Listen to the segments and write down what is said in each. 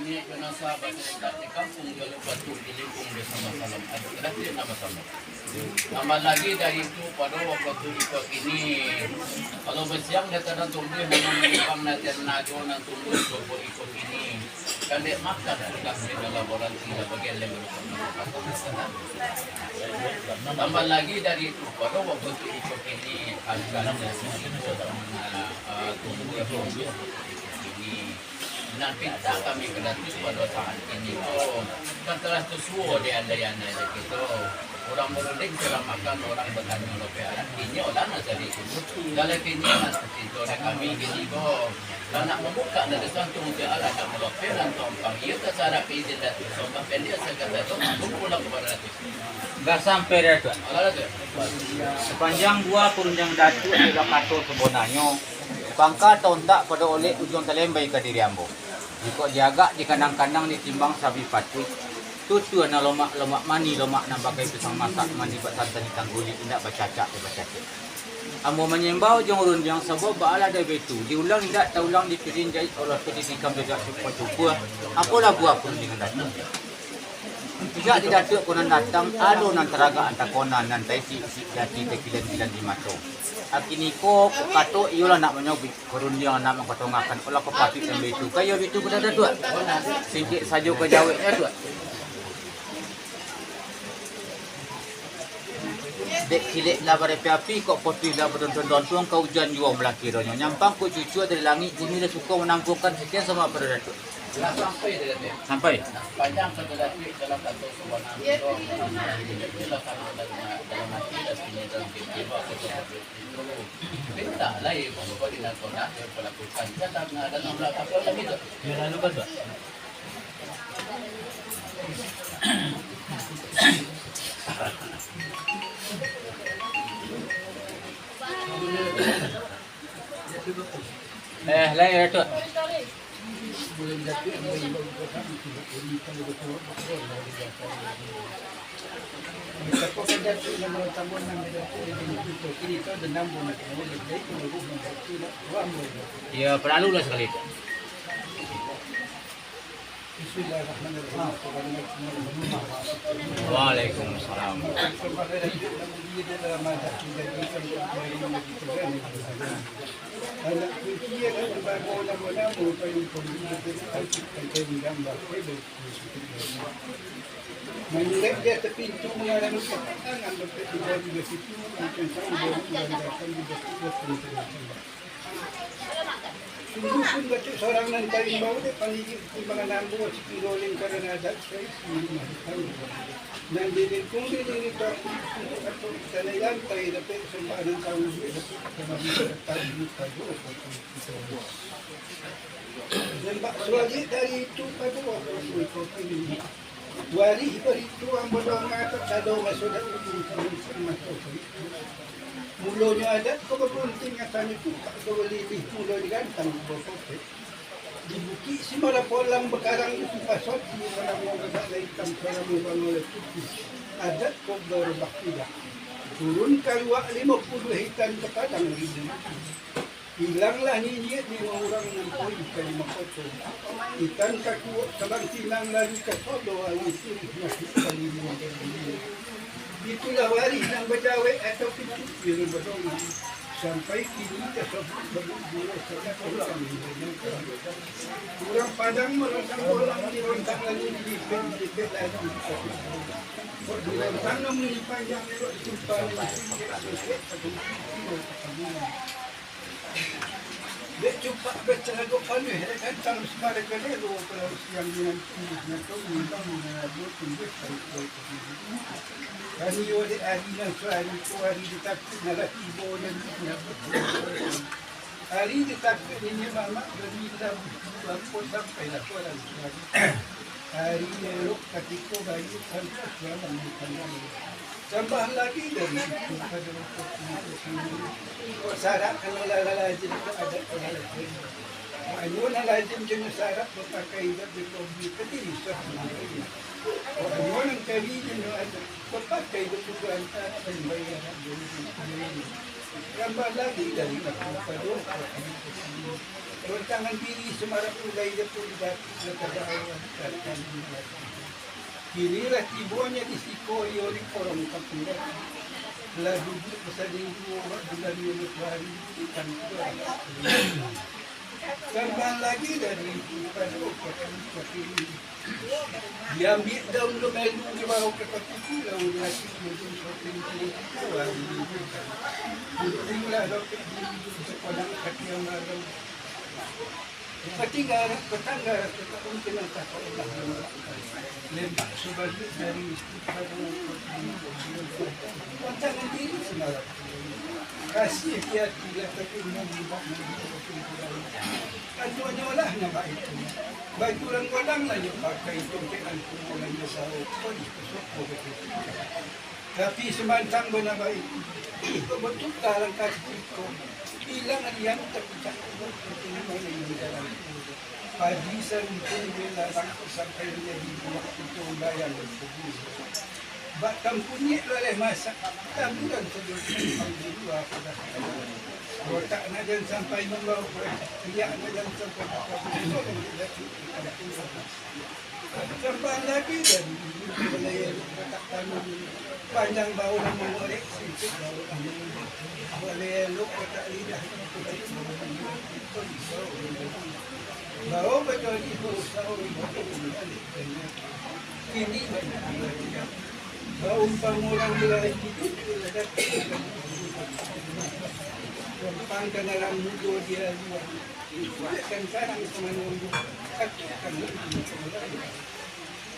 Ini kena sahabat dekat di kampung kalau batu dilipung bersama salam ada terakhir sama-sama. Tambah lagi dari itu pada waktu ikut ini kalau bersiang dia kadang tunggu memang menyimpang nanti najo nanti tunggu coba ikut ini kan dia makan dekat di dalam orang tidak bagian yang berusaha. Tambah lagi dari itu pada waktu ikut ini ada tunggu ini. Nanti tak kami gratis pada saat ini. Oh, kan telah sesuai di anda-anda gitu. Orang berunding telah makan orang bertanya lope anak ini orang asal itu. Kalau kini nanti itu kami gini go. Anak membuka dari santung untuk alat yang lope dan tompang. Ia kesarap izin dan tompang pendek sekadar itu pulang kepada itu. Enggak sampai dia tuh. Sepanjang dua perunjang datu adalah kato sebonanyo. Bangka tontak pada oleh ujung telembai ke diri ambo. Jika jaga di kanang-kanang ditimbang sabi patui. Tutu na lomak mani lomak na bagai pisang masak mani batanta ni tangguli indak bacacak ke bacacak. Ambo menyembau jong runjang sebab baala ada betu. Diulang indak taulang dipirin jahit oleh pendidikan bejak cukup. Apalah buah pun dengan datang. Tidak didatuk konan datang alo nan teraga anta konan nan taisi jati tekilan di mato. Akini ko kato iyola nak menyobi korun dia nak mengkotongakan olah ko pati sampai itu kayo itu berada tuat singkit sajo ke jawetnya tuat dek cilik lah berepi api kok putih lah berdon-don tuang kau hujan jua melakirnya nyampang ko cucu dari langit bumi dah suka menangguhkan sekian sama berada tuat Sampai dia. sampai Panjang satu lagi dalam satu sebuah nama dalam hati dan sini dalam jiwa seperti itu. Benda lain kalau di nakona yang melakukan jangan ada nomor apa lagi tu. ya lalu kan tuat lain tuat ya perlu lah sekali Waalaikumsalam. Menurut dia terpintu mengalami kepatangan berketiga juga situ mungkin saya dan datang juga sungguh pun baca seorang nan paling bau dia paling timbangan nambu sikit rolling karena adat saya sendiri dan dilingkung diri atau sana lantai dapat sembahan tahu dapat tahu lembak suagi dari itu pada waktu itu wari itu ambodong atas ada masuk dan masuk mulanya ada kau berunting atas itu tak boleh lebih mulo digantang bokok dibuki si mara polang bekarang itu pasot di mana mau agak hitam cara membangun itu adat kau berbaktilah turun keluar 50 hitam ke padang hilanglah niat di orang nampoi kali makoto ikan kaku sabang tinang lagi ke sodo itu masih kali itulah wari yang berjawab atau pintu yang berdong sampai kini tersebut berdua saja orang padang merosang orang di rontang lalu di pet lagi di rontang namun panjang itu simpan dia cuba bercerita panuh kan kalau sekarang kan dia kalau siang dengan tinggi tu minta mengajar tinggi kan yo de adina suari kuari ditakut nala ibu yang hari ditakut ini mama berminta buat sampai lah kuala hari elok ketika bayi sampai selama makan tambah lagi dari itu pada waktu syarat kalau lazim itu ada lazim. Ayun lazim jenis syarat berpakai di kopi kediri sebenarnya. Ayun ang kaibigan no ada berpakai di antara pembayaran jadi tambah lagi dari itu pada Tangan kiri semarang ulay dia pun nagkadawan kan. Kinilah tibuannya di siko ioni korong kapulat. Lalu sa linggo bulan Januari kan. Terbang lagi dari Pado ke kiri. Diambil daun lumelu di bawah ke kaki pulau lagi mungkin shopping di bawah. Tinggal roket di sekolah kaki yang malam. Ketinggalan tetangga kita mungkin tak pernah lembak sebagai dari Pado tangan diri semalam. Kasih dia tidak terima Kantuannya olahnya baik. Baju orang godang lah yang pakai itu dengan kumpulannya sahur. Tapi semantang benar baik. Itu betul dalam kasih itu. Bilang yang terpecah itu dalam pagi sempurna bila sampai menjadi buah itu bayang bersebut. Bahkan punya oleh masak kami dan sebelum dua pada otak najan sampai membawa riak najan sampai terbang lagi dan wilayah otak tanam panjang bau dan mengorek sikit bau boleh elok otak lidah bau betul itu sahur ini bau pangurang wilayah itu Gampang ka na lang mudo dia luar. Kan sekarang semuanya katakan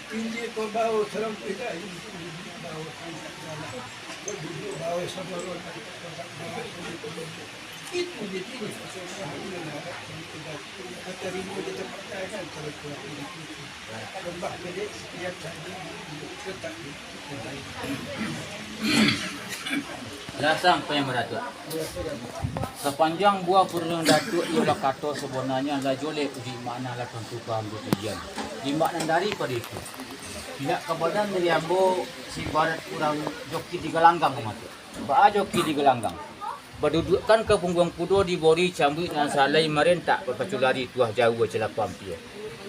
hindi ko bau serang kita bau bau sabaron itu di sini terima di tempat kan terus lembah jadi setiap tetap Lasang apa yang beratuk? Sepanjang buah purung datuk ialah kata sebenarnya la jolek di mana la tentukan tujuan. Di makna daripada itu. Tidak kebadan dari ambo si barat kurang joki di gelanggang matu. Ba joki di gelanggang. Berdudukkan ke punggung pudo di bori cambuk dan salai merentak berpaculari tuah jauh celapa ampia.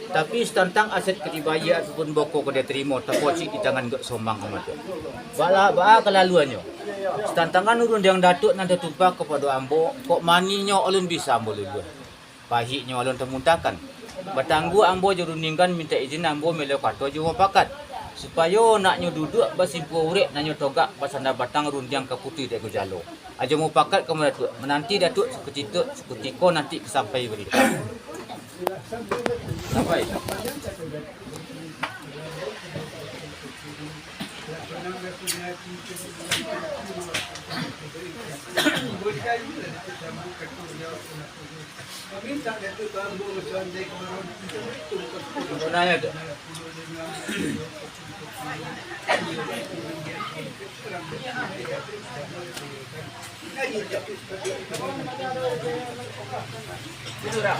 Tapi tentang aset ketibaya ataupun boko kena terima terpocik di tangan gak sombang matu. Bala kelaluannya. Tantangan urun yang datuk nanti tumpah kepada ambo, kok maninya ulun bisa ambo lulu. Pahitnya ulun temuntakan. Bertangguh ambo jeruningkan minta izin ambo melo kato jiwa pakat. Supaya naknya duduk bersimpu urek naknya togak pasanda batang rundiang ke putih dek jalo. Aja mau pakat kamu datuk, menanti datuk sekutiko nanti sampai berita. Sampai. Nanya tu. Itu dah.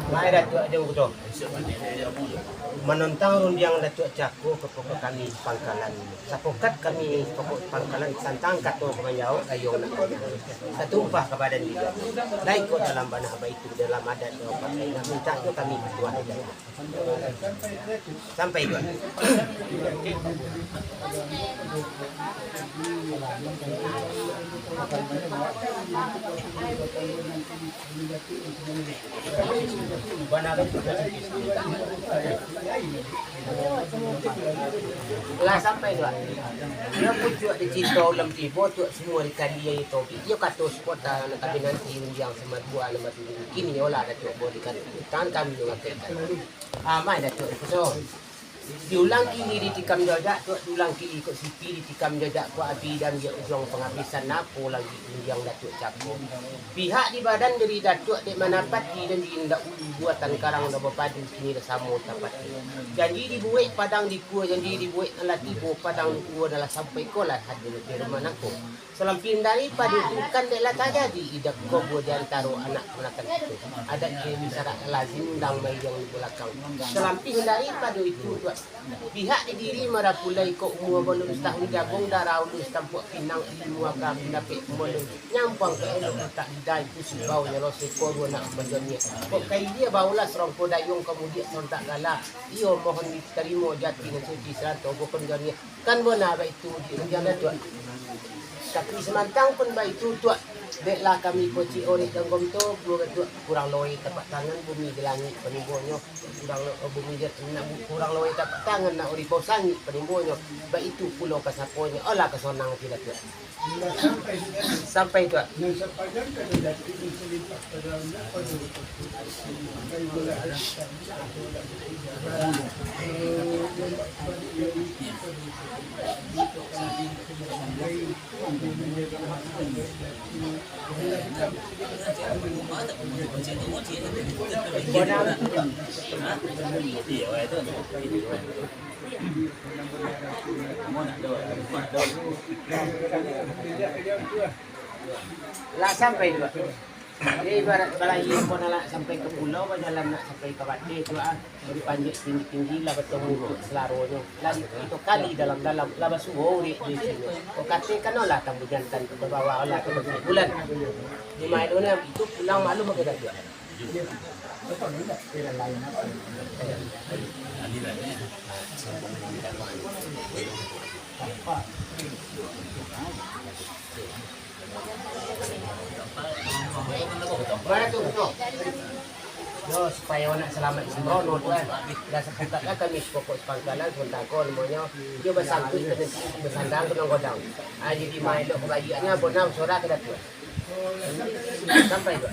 Mai datuk ada betul. Menentang rundiang datuk Cako ke pokok kami pangkalan. Sapokat kami pokok pangkalan santang kato pengayau ayo nak. Satumpah kepada dia. Lai ko dalam banah apa itu dalam adat pakai minta tu kami tuan aja. Sampai itu. Lah sampai tu. Dia pujuk di cinta ulam tibo tu semua ikan dia itu. Dia kata kota tapi nanti yang sama buah nama tu. Kini olah ada tu boleh kan. Tangan kami mengakai. Mai dah tu. So diulang kini ditikam jajak tu diulang kini ikut sipi ditikam jajak ku api dan dia ujung penghabisan napo lagi yang datuk cako pihak di badan dari datuk dek manapati dan diindak buatan karang dah berpadu kini dah samo tapati janji dibuat padang di kuah janji dibuat ala tibo padang di kuah adalah sampai kolah hadir di rumah aku selampin daripada bukan deklah tajadi idak ko buat diantara anak menakan itu ada kini syarat lazim undang mai yang di belakang selampin daripada itu pihak di diri marapulai ko umur belum setahun jagung darah ulus tampuk pinang ilmu agam dapik belum nyampang ke elok tak didai pusi bau nyalo sekor nak menjanya kok kai dia baulah serong kodayung kemudian sontak galak iyo mohon diterima jati dan suci serato bukan janya kan bona baik itu jangan tu tapi semantang pun baik itu tuak deklah kami koci ori tanggom tu kurang loi tapak tangan bumi di langit penimbonyo kurang bumi dia kurang loi tapak tangan nak ori bau sangit penimbonyo baik itu pulau kasaponyo olah kesonang tidak tu sampai tu yang sepanjang kan ada ini selipat pada anda pada kai bola alasan lah sampai tu dia ibarat balahi pun nak sampai ke pulau jalan nak sampai ke Bate tu dari panjat tinggi-tinggi lah bertemu selarunya lah itu kali dalam lah basuh di sini kok katakan lah tambu jantan ke bawah lah ke bulan di mana itu pulang maklum ke dia mana tu betul? Yo supaya nak selamat sembrono tu kan. Dah seputatlah kami pokok sepangkalan sebentar ko namanya. Dia bersangkut dengan bersandang kena godang. Jadi mai dok kebajikannya bonam sorak ke datuk. Sampai tu.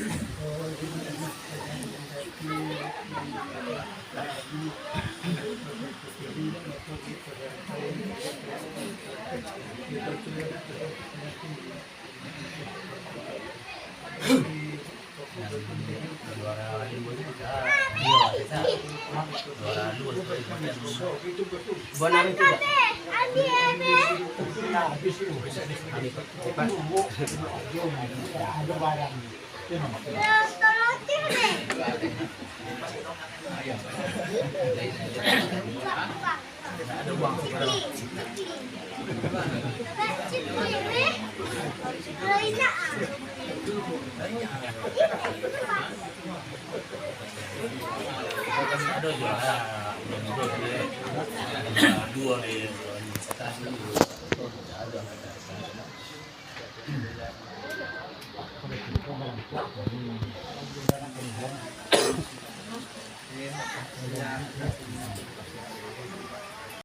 Bonam itu tak? Ada barang. Ada uang ada dua ni ada